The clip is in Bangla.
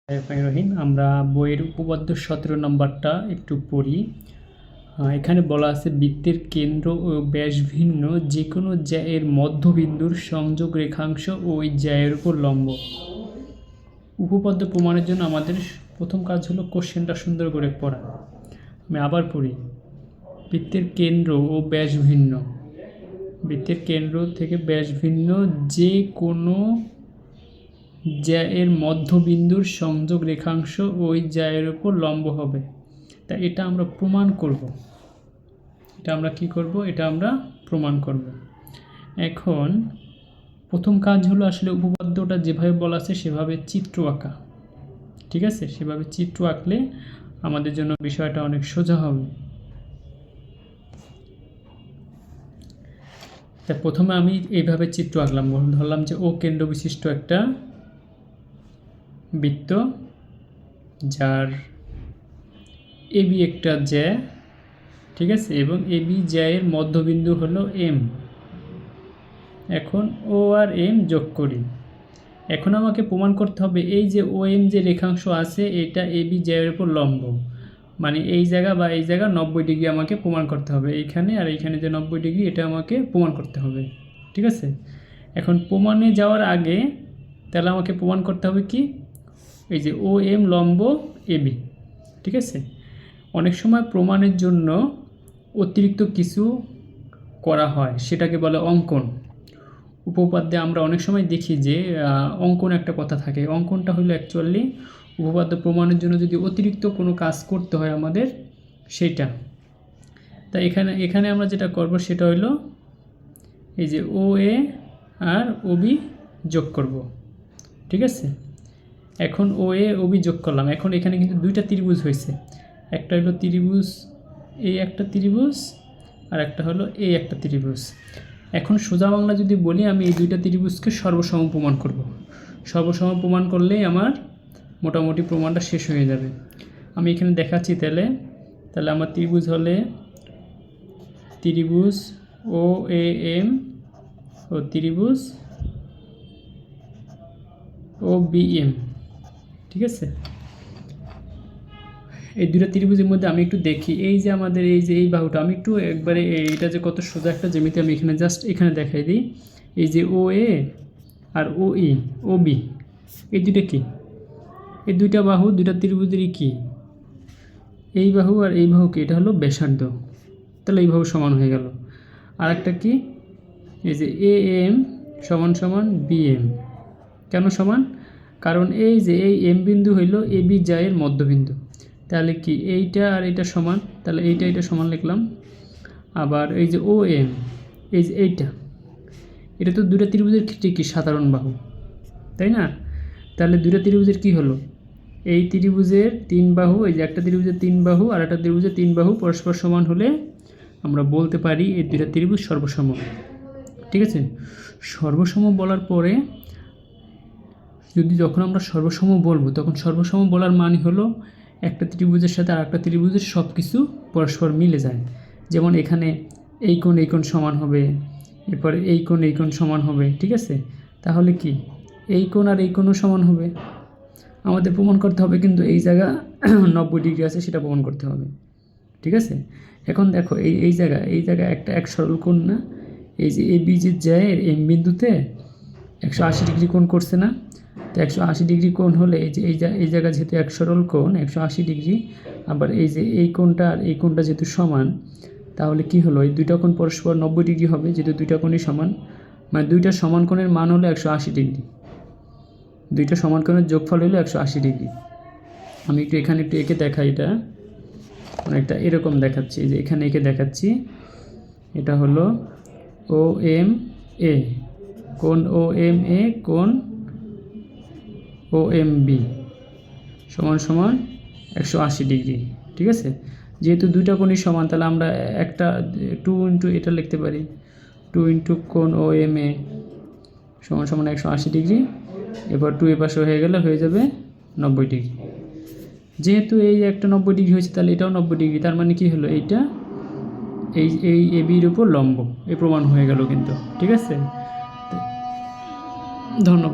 রহিম আমরা বইয়ের উপপাদ্য 17 নম্বরটা একটু পড়ি। এখানে বলা আছে বৃত্তের কেন্দ্র ও ব্যাস ভিন্ন যে কোনো জ্যায়ের মধ্যবিন্দুর সংযোগ রেখাংশ ওই জ্যায়ের উপর লম্ব। উপপাদ্য প্রমাণের জন্য আমাদের প্রথম কাজ হলো কোশ্চেনটা সুন্দর করে পড়া। আমি আবার পড়ি। বৃত্তের কেন্দ্র ও ব্যাস ভিন্ন, বৃত্তের কেন্দ্র থেকে ব্যাস ভিন্ন যে কোনো জ্যায়ের মধ্যবিন্দুর সংযোগ রেখাংশ ওই জ্যায়ের উপর লম্ব হবে। তা এটা আমরা প্রমাণ করব। এটা আমরা কি করব? এটা আমরা প্রমাণ করব। এখন প্রথম কাজ হলো আসলে উপপাদ্যটা যেভাবে বলা আছে সেভাবে চিত্র আঁকা। ঠিক আছে, সেভাবে চিত্র আঁকলে আমাদের জন্য বিষয়টা অনেক সোজা হবে। তা প্রথমে আমি এইভাবে চিত্র আঁকলাম, ধরলাম যে ও কেন্দ্র বিশিষ্ট একটা বৃত্ত যার এবি একটা জ্যা, ঠিক আছে, এবং এবি জ্যায়ের মধ্যবিন্দু হলো এম। এখন ও আর এম যোগ করি। এখন আমাকে প্রমাণ করতে হবে এই যে ও এম যে রেখাংশ আছে এটা এবি জ্যায়ের উপর লম্ব, মানে এই জায়গা বা এই জায়গা 90 ডিগ্রি আমাকে প্রমাণ করতে হবে। এইখানে আর এইখানে যে 90 ডিগ্রি এটা আমাকে প্রমাণ করতে হবে। ঠিক আছে, এখন প্রমাণে যাওয়ার আগে তাহলে আমাকে প্রমাণ করতে হবে কি, এই যে ও এম লম্ব এবি। ঠিক আছে, অনেক সময় প্রমাণের জন্য অতিরিক্ত কিছু করা হয়, সেটাকে বলে অঙ্কন। উপপাদ্যে আমরা অনেক সময় দেখি যে অঙ্কন একটা কথা থাকে। অঙ্কনটা হলো অ্যাকচুয়ালি উপপাদ্য প্রমাণের জন্য যদি অতিরিক্ত কোনো কাজ করতে হয় আমাদের সেইটা। তা এখানে আমরা যেটা করব সেটা হলো এই যে ও এ আর ও বি যোগ করব। ঠিক আছে, এখন ও এ ও বি যোগ করলাম। এখন এখানে কিন্তু দুইটা ত্রিভুজ হয়েছে, একটা হলো ত্রিভুজ এই একটা ত্রিভুজ আর একটা হলো এই একটা ত্রিভুজ। এখন সোজা বাংলা যদি বলি আমি এই দুইটা ত্রিভুজকে সর্বসম প্রমাণ করব। সর্বসম প্রমাণ করলেই আমার মোটামুটি প্রমাণটা শেষ হয়ে যাবে। আমি এখানে দেখাচ্ছি তাহলে আমার ত্রিভুজ হলে ত্রিভুজ ও এ এম ও ত্রিভুজ ও বি এম। ঠিক আছে, এই দুটো ত্রিভুজের মধ্যে আমি একটু দেখি এই যে আমাদের এই যে এই বাহুটা, আমি একটু একবারে এইটা যে কত সোজা একটা জ্যামিতি আমি এখানে জাস্ট এখানে দেখাই দিই। এই যে ও এ আর ও ই ও বি, এই দুইটা কি, এই দুইটা বাহু দুইটা ত্রিভুজেরই কি, এই বাহু আর এই বাহু কি, এটা হলো ব্যাসার্ধ। তাহলে এই বাহু সমান হয়ে গেল। আর একটা কি, এই যে এ এম সমান সমান বি এম। কেন সমান? কারণ এই যে এই এম বিন্দু হইল এ বি জ্যায়ের মধ্যবিন্দু। তাহলে কি এইটা আর এইটা সমান, তাহলে এইটা সমান লিখলাম। আবার এই যে ও এম, এই যে এটা তো দুটো ত্রিভুজের ক্ষেত্রে কি সাধারণ বাহু, তাই না? তাহলে দুটো ত্রিভুজের কি হলো, এই ত্রিভুজের 3 বাহু, এই যে একটা ত্রিভুজের 3 বাহু আর একটা ত্রিভুজের 3 বাহু পরস্পর সমান হলে আমরা বলতে পারি এই দুটো ত্রিভুজ সর্বসম। ঠিক আছে, সর্বসম বলার পরে যখন আমরা সর্বসম বলবো তখন সর্বসম বলার মানে হলো একটা ত্রিভুজের সাথে আর একটা ত্রিভুজের সব কিছু পরস্পর মিলে যায়। যেমন এখানে এই কোণ সমান হবে, এরপরে এই কোণ সমান হবে। ঠিক আছে, তাহলে কি এই কোণ আর এই কোণও সমান হবে। আমাদের প্রমাণ করতে হবে কিন্তু এই জায়গা 90 ডিগ্রি আছে, সেটা প্রমাণ করতে হবে। ঠিক আছে, এখন দেখো এই জায়গা একটা এক সরল কোণ না, এই যে এ বি যে জ্যায়ের এম বিন্দুতে 180 ডিগ্রি কোণ করছে না? তো 180 ডিগ্রি কোণ হলে এই যে এই জায়গা যেহেতু এক সরল কোণ 180 ডিগ্রি, আবার এই যে এই কোণটা আর এই কোণটা যেহেতু সমান, তাহলে কি হলো এই দুইটা কোণ পরস্পর 90 ডিগ্রি হবে, যেহেতু দুইটা কোণই সমান, মানে দুইটা সমান কোণের মান হলো 180 ডিগ্রি। দুইটা সমান কোণের যোগফল হলো 180 ডিগ্রি। আমি এখানে একটু এঁকে দেখাই, এটা অনেকটা এরকম দেখাচ্ছি। যে এখানে এঁকে দেখাচ্ছি, এটা হলো ও এম এ, কোণ ও এম এ কোণ ও এম বি সমান সমান 180 ডিগ্রি। ঠিক আছে, যেহেতু দুইটা কোণই সমান তাহলে আমরা একটা 2 ইন্টু এটা লিখতে পারি, 2 ইন্টু কোণ ও এম এ সমান সমান 180 ডিগ্রি। এবার 2 এ পাশে হয়ে গেলে হয়ে যাবে 90 ডিগ্রি। যেহেতু এই একটা 90 ডিগ্রি হয়েছে তাহলে এটাও 90 ডিগ্রি, তার মানে কি হলো এইটা এই এ বির উপর লম্ব, এই প্রমাণ হয়ে গেল কিন্তু। ঠিক আছে, ধন্যবাদ।